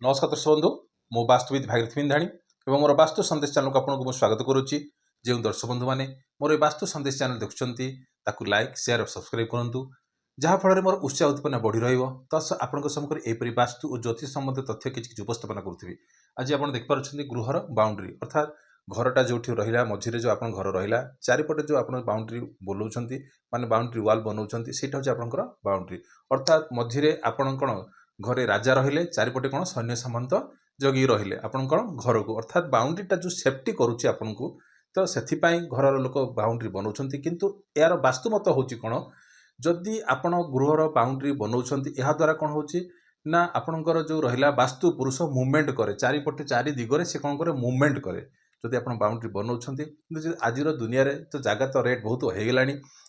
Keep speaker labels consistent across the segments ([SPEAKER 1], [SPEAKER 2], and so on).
[SPEAKER 1] नमस्कार दर्शक बंधु मो वास्तुविद भागीरथी बिंधाणी और मोर वास्तु संदेश चैनल को आपको स्वागत करुच्ची। जो दर्शक बंधु मैंने मोर वास्तु संदेश चैनल देखुं लाइक शेयर और सब्सक्राइब करूँ जहाँफल मोर उत्साह उत्पन्न बढ़ी रस आपण सम्मुख एपरी वास्तु और ज्योतिष संबंधी तथ्य किसी उपस्थापन करुँगी। आज आप देखिपुं गृहर बाउंड्री अर्थात घरटा जो रहा मझे जो आप घर रहा चारिपटे जो आप बाउंड्री बोलाऊँ माने बाउंड्री वाल बनाऊँ से आपंकर बाउंड्री अर्थात मझे आपण कौन घरे राजा रहिले चारिपटे कौन सैन्य सामंत जगी रहिले आपण कौन घर को अर्थात बाउंड्रीटा जो सेफ्टी करुच्ची आपन को तो से घर लोक बाउंड्री बनाऊँ किंतु यार वास्तुमत हूँ कौन जदि आपण गृहर बाउंड्री बनाऊँ द्वारा कौन हो ना आपणकर जो रहा वास्तु पुरुष मुवमेंट करे चारिपटे चारि दिगरे से कौन करे मुवमेंट करे जदि आप बाउंड्री बनाऊँ आज दुनिया रे तो जगह तो रेट बहुत हो गला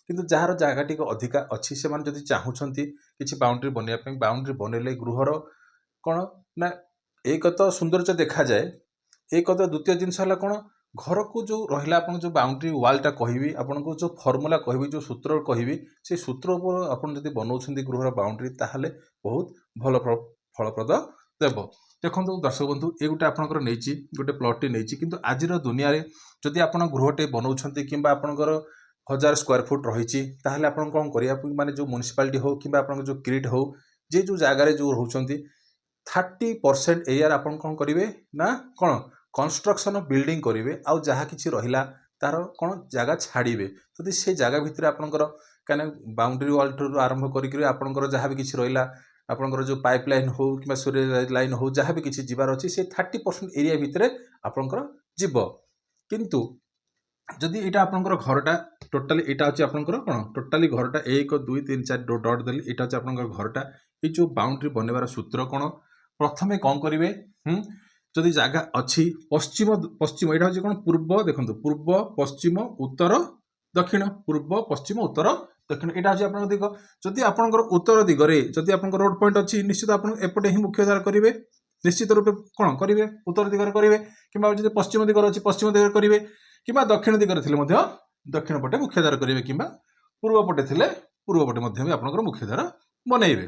[SPEAKER 1] किंतु जार जगह टी अधिका अच्छी से जदि चाहूँगी किसी बाउंड्री बनवाई बाउंड्री बनइले गृहर कौन ना एक तो सौंदर्य देखा जाए एक तो द्वितीय जिनस है कौन घर को जो रहा आप जो बाउंड्री वालटा कहि आपन को जो फर्मुला कहि जो सूत्र कहि से सूत्र पर आप बनाऊँ गृहर बाउंड्री ताहले बहुत भल फलप्रद देव। देखो दर्शक बंधु ये गोटे आपंकर नहीं गोटे प्लॉट नहीं किंतु आज दुनिया रे जदि आप गृहटे बनाऊँ कि आपंकर 1000 स्क्वायर फुट रही ताहले आपन कौन करिया माने जो म्युनिसिपालिटी हो कि जो क्रिट हो जे जो जगार जो रोचंती 30% एरिया आपन कौन करेंगे ना कौन कंस्ट्रक्शन बिल्डिंग करेंगे आउ जहाँ किसी रहा तार कौन जगह छाड़े तो से जगह भितर आपंकर कहीं बाउंड्री वाल ठूँ आरंभ करके आपंकर जहाँ भी किसी रहा आपंकर जो पाइप लाइन हो कि सूर्य लाइन हो जहाँ भी किसी जीवार अच्छी से 30% एरिया भितर आपंकर जीव किंतु जदि यहाँ आपंकर घरटा टोटाली यहाँ हूँ आपंकर कौन टोटाली घरटा 1 2 3 4 डट देली यहाँ हूँ आपंकर घरटा ये जो बाउंड्री बनवार सूत्र कौन प्रथमे कौन करेंगे जदि जगह अच्छी पश्चिम पश्चिम यहाँ हूँ कौन पूर्व देखो पूर्व पश्चिम उत्तर दक्षिण पूर्व पश्चिम उत्तर दक्षिण यहाँ हूँ आप दिग जदि आपंकर उत्तर दिगरे जदि आप रोड पॉइंट अच्छी निश्चित आप एपटे ही मुख्य द्वार करेंगे निश्चित रूपे कौन करेंगे उत्तर दिगरे करेंगे कि पश्चिम दिगरे अच्छी पश्चिम दिगरे करेंगे कि दक्षिण दिगरे थे दक्षिण पटे मुख्य द्वार करेंगे कि पूर्व पटे थे पूर्व पटे भी आपंकर मुख्य द्वार बनइबे।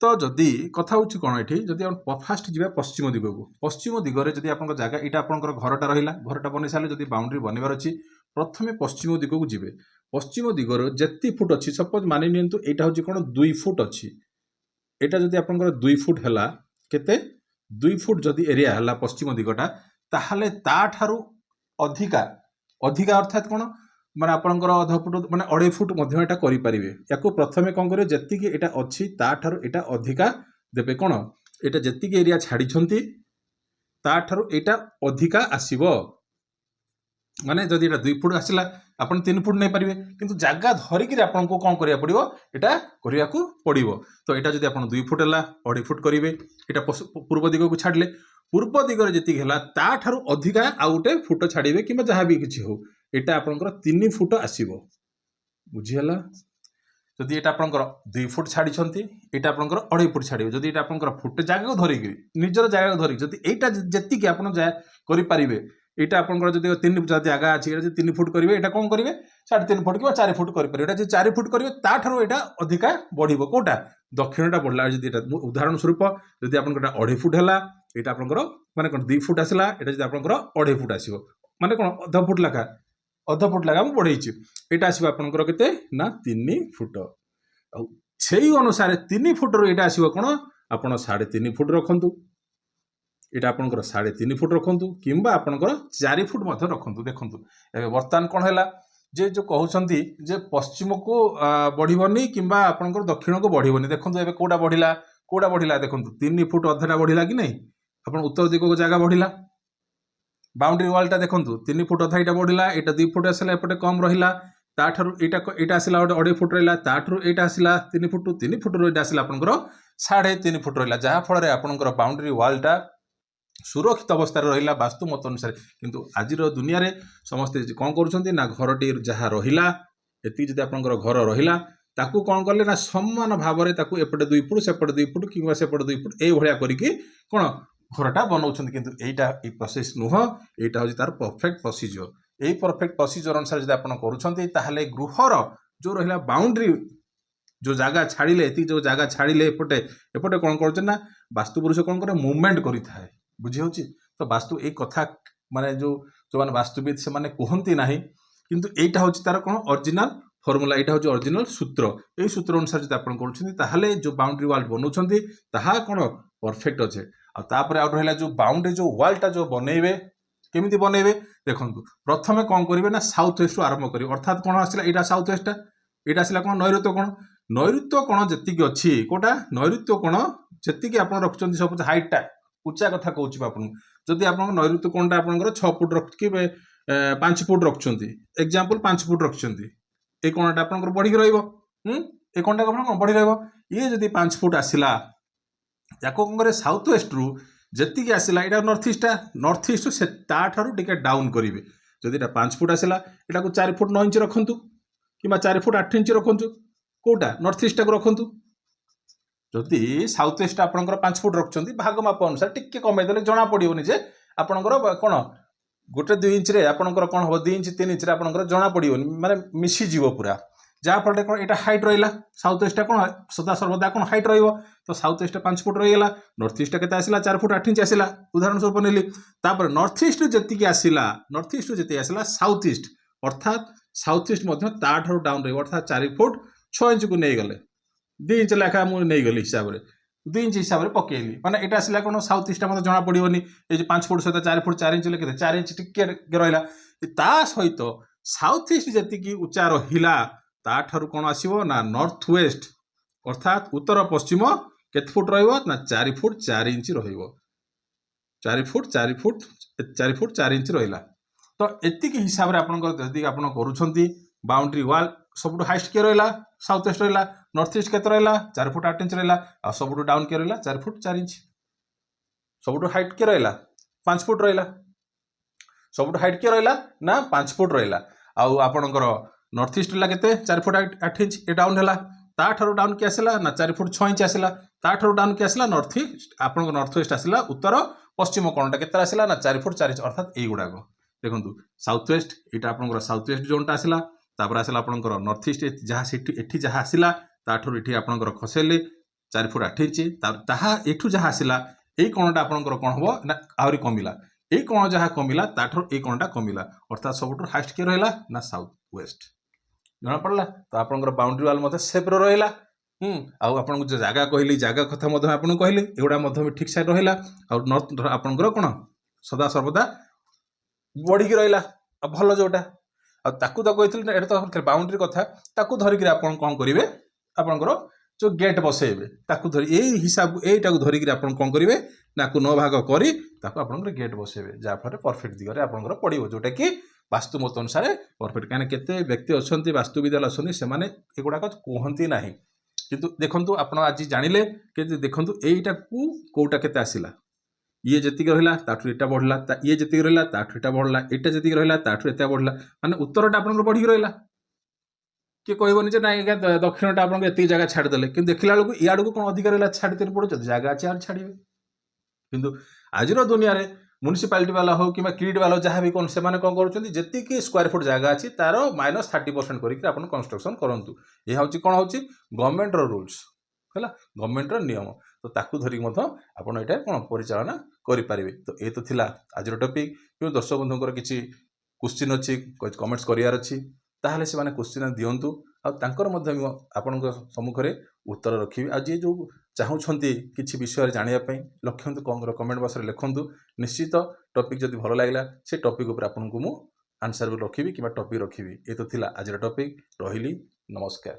[SPEAKER 1] तो जदि कथा हूँ कौन ये जदि फास्ट जा पश्चिम दिग को पश्चिम दिगरे जदि आप जगह यहाँ आपंकर घरटा रहा घरटा बन सारे जदि बाउंड्री बनवार अच्छी प्रथमे पश्चिम दिग को जी पश्चिम दिगर जेति फुट अच्छी सपोज मानि नियंतु यहाँ हूँ कौन 2 फुट अच्छी यहाँ जदि आपंकर 2 फुट है केते 2 फुट जदि एरिया है पश्चिम दिगटा ताहले ताठारू अधिका अधिका अर्थात कौन माने आपंकर 1/2 फुट माने 2.5 फुट मध्य करें या प्रथमे कौन करेंगे जेतिक यहाँ अच्छी ताठारू यहाँ अधिका देवे कौन यहाँ जेतिक एरिया छाड़ी ताठारू यहाँ अधिका आसीबो माने जदि यहाँ 2 फुट आसला आप 3 फुट नहीं पारे किंतु जगह धरिकी आपको कौन करा पड़ो यहाँ करने पड़ो तो यहाँ जब आप 2 फुट है 2.5 फुट करेंगे यहाँ पूर्व दिग को छाड़े पूर्व दिगरे जी है ताठारू अधिका आउ गोटे फुट छाड़े कि जहाँ भी किसी हो यहाँ आपंकर 3 फुट आसो बुझीगला जदि यहाँ आपंकर 2 फुट छाड़ी यहाँ आपंकर 2.5 फुट छाड़े जदि यहाँ आपंकर फुट जगह को धरिकी निजर जगह को धरिकी जदि यहाँ जी आप करें यहाँ आपंकर जब 3 जगह अच्छी 3 फुट करेंगे यहाँ कौन करेंगे 3.5 फुट कि 4 फुट करेंगे जो 4 फुट करेंगे ताठारू यहाँ अधिका बढ़ो कौटा दक्षिणटा बढ़ला जी उदाहरण स्वरूप जदि आप 2.5 फुट है यहाँ आपंकर माने कौन 2 फुट आसला यहाँ जब आपंकर 2.5 फुट आसो माने कौन 1/2 फुट लखा 1/2 फुट लगा मुझे बढ़ेची यहाँ आसो आपंकर केते ना 3 फुट से अनुसार 3 फुट रो यहाँ आसो कौन आप 3.5 फुट रखु यहाँ आपंकर 3.5 फुट रखु कि आपंकर 4 फुट रखु देखु बर्तमान कौन है जे जो कहते जे पश्चिम को बढ़नी कि आपंकर दक्षिण को बढ़नी देखो ए कौटा बढ़ला देखो 3 फुट अधाटा बढ़ला कि नहीं आप उत्तर दिग को जगह बढ़ला बाउंड्री वालटा देखो 3 फुट अधा यहाँ बढ़ला यहाँ 2 फुट आसला एपटे कम रहा ताठारू यहाँ आसला 2.5 फुट रहा ताठारू यहाँ आसला 3 फुट रो आसला आपंकर 3.5 फुट रहा जहाँफल आपंकर बाउंड्री वालटा सुरक्षित अवस्था रहा वास्तु मत अनुसार किंतु आज दुनिया रे समस्ते कौन करुँच घरटी जहाँ रहा ये जब आप घर रहा ताकू कौन कले ना समान भाव में एपटे 2 फुट सेपटे 2 फुट कि सेपटे 2 फुट ये करके कौन घरटा बनाऊँ किंतु यहाँ प्रोसेस नुह यहाँ हूँ तार परफेक्ट प्रोसीजर यही परफेक्ट प्रोसीजर अनुसार जब आप करुँच गृहर जो रहा बाउंड्री जो जगह छाड़िले ये जो जगह छाड़िले एपटे एपटे कौन कर वास्तु पुरुष कौन करे मुवमेंट करि थाए बुझी होची। तो वास्तु एक कथा माने जो माने वास्तुविद से माने कहंती नाही किंतु एटा होची तार कोन ओरिजिनल फॉर्मूला एटा होची ओरिजिनल सूत्र ए सूत्र अनुसार जदि आपण करूछंती ताहाले जो बाउंड्री वाल बनौछंती ताहा कोन परफेक्ट अछि। आ तापर आउट रहला जो बाउंड्री जो वाल टा जो बनेइबे केमिति बनेइबे देखंतु प्रथमे कोन करिवे ना साउथ वेस्ट आरंभ करिवे अर्थात कोन आसिला एटा साउथ वेस्ट एटा आसिला कोन नैऋत्य कोण जतिक अछि कोटा नैऋत्य कोण जतिक आपण रखछंती सब हाइट टा उच्चा कथा कहूछि आपण जदि आपण नैऋत्य कोणटा आपणकर 6 फुट रखिबे 5 फुट रखछंती एग्जांपल 5 फुट रखछंती ए कोणटा आपणकर बढ़ी रहइबो ए कोणटा आपण बढ़ी रहइबो ये जदि 5 फुट आसिला याको कोंगरे साउथ वेस्ट रु जतिक आसिला एटा नॉर्थ ईस्ट से ता ठारू टिके डाउन करिवे जदि एटा 5 फुट आसिला एटा को 4 फुट 9 इंच रखंतु किबा 4 फुट 8 इंच रखंतु कोटा नॉर्थ ईस्ट को रखंतु जदि साउथ वेस्ट आपणकर 5 फुट रखछंती भाग माप अनुसार टिके कमे देले जणा पडियोनी जे आपणकर कोन गोटे 2 इंच रे आपणकर कोन हो 2 इंच 3 इंच रे आपणकर जणा पडियोनी माने मिसी जीवो पूरा जहाँ फल कौन यहाँ हाइट रहा साउथ वेस्ट कौन सदा सर्वदा कौन हाइट रो तो साउथ वेस्ट 5 फुट रहीगला नॉर्थ ईस्ट के आसला 4 फुट 8 इंच आसला उदाहरण स्वरूप नेली तापर नॉर्थ ईस्ट जी आसला नॉर्थ ईस्ट जी आसला साउथ ईस्ट अर्थात साउथ ईस्ट ठार डाउन रही अर्थात 4 फुट 6 इंच को नहीं गले 2 इंच लेखा मुझे नहीं गली हिसाब से 2 इंच हिसाब से पकेली माने एटा आसला कौन साउथ ईस्ट मतलब जना पड़ोनी ये 5 फुट सहित 4 फुट 4 इंच लेके 4 इंच टिके रहा ता सहित साउथ ईस्ट जी उच्चा रहा ताठारु कौन आसीबो ना नॉर्थ वेस्ट अर्थात उत्तर पश्चिम केत फुट रहिबो ना 4 फुट 4 इंच रहिबो 4 फुट 4 फुट 4 फुट 4 इंच रहिला तो एतिक हिसाब रे आपन जदि आपन करूछंती बाउंड्री वाल सबुठु हाइस्ट के रहिला साउथ वेस्ट रहिला नॉर्थ ईस्ट केत रहिला 4 फुट 8 इंच रहिला आ सबुठु डाउन के रहिला 4 फुट 4 इंच सबुठु हाइट के रहिला 5 फुट रहिला सबुठु हाइट के रहिला ना 5 फुट रहिला आ आपनकर नॉर्थ ईस्ट ला केते 4 फुट 8 इंच ए डाउन हैला ता ठारो डाउन के आसला ना 4 फुट 6 इंच आसला ता ठारो डाउन के आसला नॉर्थ ईस्ट आपन नॉर्थ वेस्ट आसला उत्तर पश्चिम कोणटा केते आसला ना 4 फुट 4 इंच अर्थात ए गुडा को देखंतु साउथ वेस्ट एटा आपन साउथ वेस्ट जोनटा आसला तापर आसला आपन नॉर्थ ईस्ट जहा सिटी एठी जहा आसला ता ठारो एठी आपन खसेले 4 फुट 8 इंच ताहा एठू जहा आसला ए कोणटा आपन कोन हबो ना आहुरी कमिला ए कोण जहा कमिला ता ठारो ए कोणटा कमिला अर्थात सबुठु हाइस्ट के रहला ना साउथ वेस्ट जना पड़ला तो आपनकर बाउंड्री वाल मते सेफ रो रहला आउ आपन जो जगह कहली जगह कथा मधे आपन कहली एगुडा मधे भी ठीक साइड रहला और नॉर्थ आपनकर कोन सदा सर्वदा बढ़ी के रहला आ भलो जोटा आ ताकू तो कहथिल एटा तो बाउंड्री कथा ताकू धरि के आपन कोन करिवे आपनकर जो गेट बसेबे ताकू धरि ए हिसाब एटा को धरि के आपन कोन करिवे नाकू नो भाग करी ताकू आपनकर गेट बसेबे जा फरे परफेक्ट दिगरे आपनकर पड़िबो जोटा कि वास्तु मत अनुसार परफेक्ट कहीं केते व्यक्ति अच्छा वास्तुविद अच्छा से एगुड़ाक कहती ना किंतु देखु आप आज जानिले कि देखु यहीटा को कौटा केते आसिला ये जी रहा ताठू एटा बढ़ला ये जी रहा ताठू एटा बढ़ला एटा जी रहा ताठू एटा बढ़ला माने उत्तरटा आप बढ़ी रहा किए कहबनी जे ना दक्षिणटा आप जगह छाड़देले कि देखला बेलू इाड़ को कौन अधिक रहा छाड़ी पड़े जगह अच्छे आर छाड़े किंतु आज दुनिया रे म्युनिसिपालिटी वाला हो कि किड वाला जहाँ भी कौन से कौन कर स्क्वायर फुट जगह अच्छी तार -30% करके कंस्ट्रक्शन करूँ यह हूँ कौन हूँ गवर्नमेंट रूल्स है गवर्नमेंट नियम तो ताकू धरिक आपड़ ये कौन परिचालना करें तो ये तो थिला आज टॉपिक कि दर्शक बंधुकर किसी क्वेश्चन अच्छी कमेंट्स करार अच्छी ताहले से क्वेश्चन दिंतु आपण सम्मुखें उत्तर रखी आज ये जो चाहूँगी किसी विषय जानापी लक्ष्य कमेंट बॉक्स में लिखुँ निश्चित टॉपिक जब भल लगे से टॉपिक उपर आपको आंसर भी रखी कि टॉपिक रखी ये तो थिला आज टॉपिक रही नमस्कार।